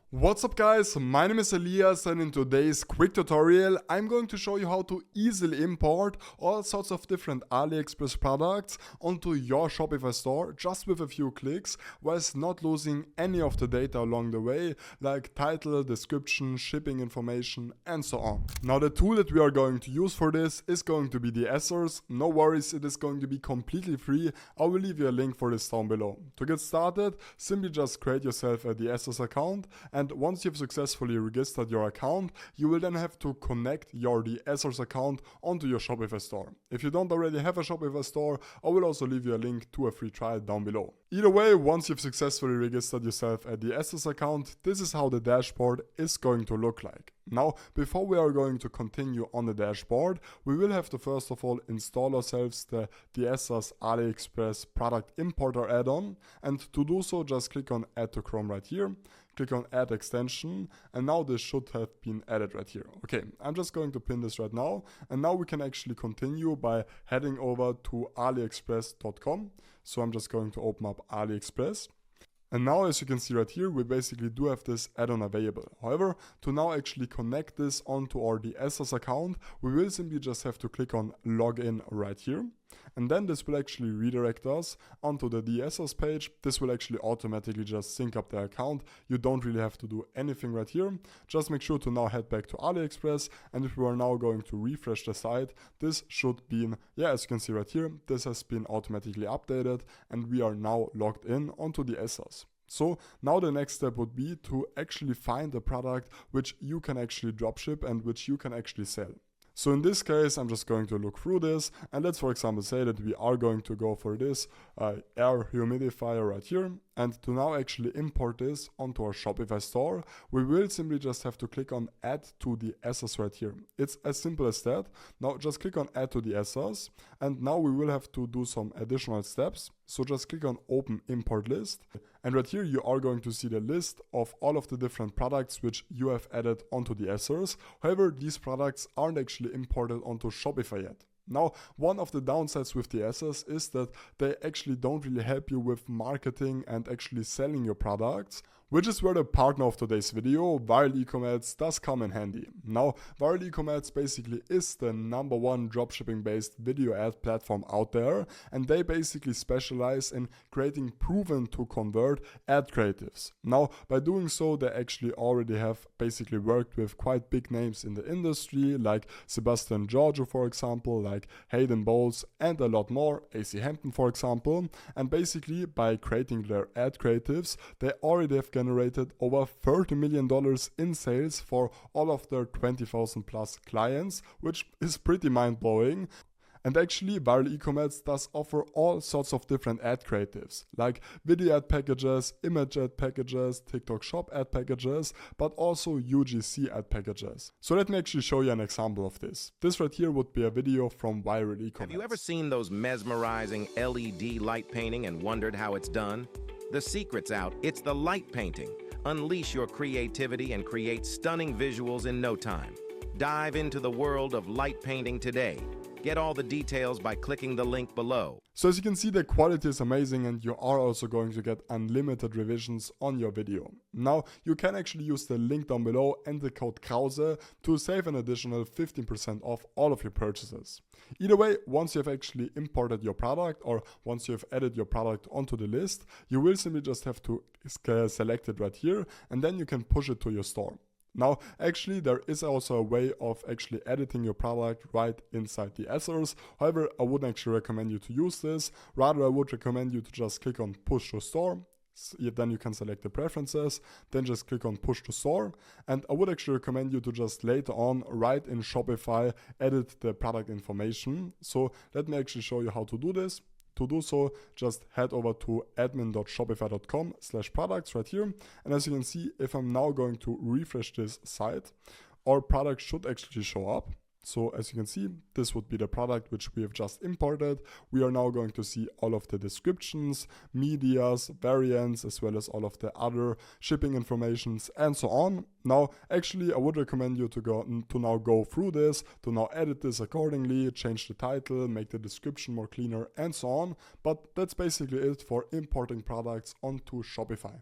What's up guys, my name is Elias and in today's quick tutorial I'm going to show you how to easily import all sorts of different AliExpress products onto your Shopify store just with a few clicks whilst not losing any of the data along the way like title, description, shipping information and so on. Now the tool that we are going to use for this is going to be the Source. No worries, it is going to be completely free. I will leave you a link for this down below. To get started, simply just create yourself a Source account. And once you've successfully registered your account, you will then have to connect your Source account onto your Shopify store. If you don't already have a Shopify store, I will also leave you a link to a free trial down below. Either way, once you've successfully registered yourself at the Source account, this is how the dashboard is going to look like. Now, before we are going to continue on the dashboard, we will have to first of all install ourselves the Source AliExpress Product Importer add-on, and to do so just click on Add to Chrome right here, click on Add Extension, and now this should have been added right here. Okay, I'm just going to pin this right now, and now we can actually continue by heading over to aliexpress.com. So I'm just going to open up AliExpress. And now as you can see right here, we basically do have this add-on available. However, to now actually connect this onto our Source account, we will simply just have to click on Login right here. And then this will actually redirect us onto the Source page. This will actually automatically just sync up the account. You don't really have to do anything right here. Just make sure to now head back to AliExpress. And if we are now going to refresh the site, this should be, as you can see right here, this has been automatically updated and we are now logged in onto the Source. So now the next step would be to actually find a product which you can actually dropship and which you can actually sell. So in this case, I'm just going to look through this, and let's for example say that we are going to go for this air humidifier right here. And to now actually import this onto our Shopify store, we will simply just have to click on Add to the Source right here. It's as simple as that. Now just click on Add to the Source, and now we will have to do some additional steps. So just click on Open Import List. And right here you are going to see the list of all of the different products which you have added onto the Source. However, these products aren't actually imported onto Shopify yet. Now, one of the downsides with the Source is that they actually don't really help you with marketing and actually selling your products, which is where the partner of today's video, Viral E-Commerce, does come in handy. Now, Viral E-Commerce basically is the #1 dropshipping based video ad platform out there, and they basically specialize in creating proven to convert ad creatives. Now, by doing so, they actually already have basically worked with quite big names in the industry, like Sebastian Giorgio, for example, like Hayden Bowles, and a lot more, AC Hampton, for example. And basically, by creating their ad creatives, they already have generated over $30 million in sales for all of their 20,000 plus clients, which is pretty mind-blowing. And actually, Viral E-Commerce does offer all sorts of different ad creatives, like video ad packages, image ad packages, TikTok Shop ad packages, but also UGC ad packages. So let me actually show you an example of this. This right here would be a video from Viral E-Commerce. Have you ever seen those mesmerizing LED light painting and wondered how it's done? The secret's out. It's the light painting. Unleash your creativity and create stunning visuals in no time. Dive into the world of light painting today. Get all the details by clicking the link below. So as you can see, the quality is amazing and you are also going to get unlimited revisions on your video. Now, you can actually use the link down below and the code Krause to save an additional 15% off all of your purchases. Either way, once you have actually imported your product or once you have added your product onto the list, you will simply just have to select it right here and then you can push it to your store. Now, actually, there is also a way of actually editing your product right inside the Source. However, I wouldn't actually recommend you to use this. Rather, I would recommend you to just click on Push to Store. Then you can select the preferences, then just click on Push to Store. And I would actually recommend you to just later on, right in Shopify, edit the product information. So let me actually show you how to do this. To do so, just head over to admin.shopify.com/products right here. And as you can see, if I'm now going to refresh this site, our product should actually show up. So as you can see, this would be the product which we have just imported. We are now going to see all of the descriptions, medias, variants, as well as all of the other shipping informations and so on. Now, actually, I would recommend you to now go through this, to now edit this accordingly, change the title, make the description more cleaner and so on. But that's basically it for importing products onto Shopify.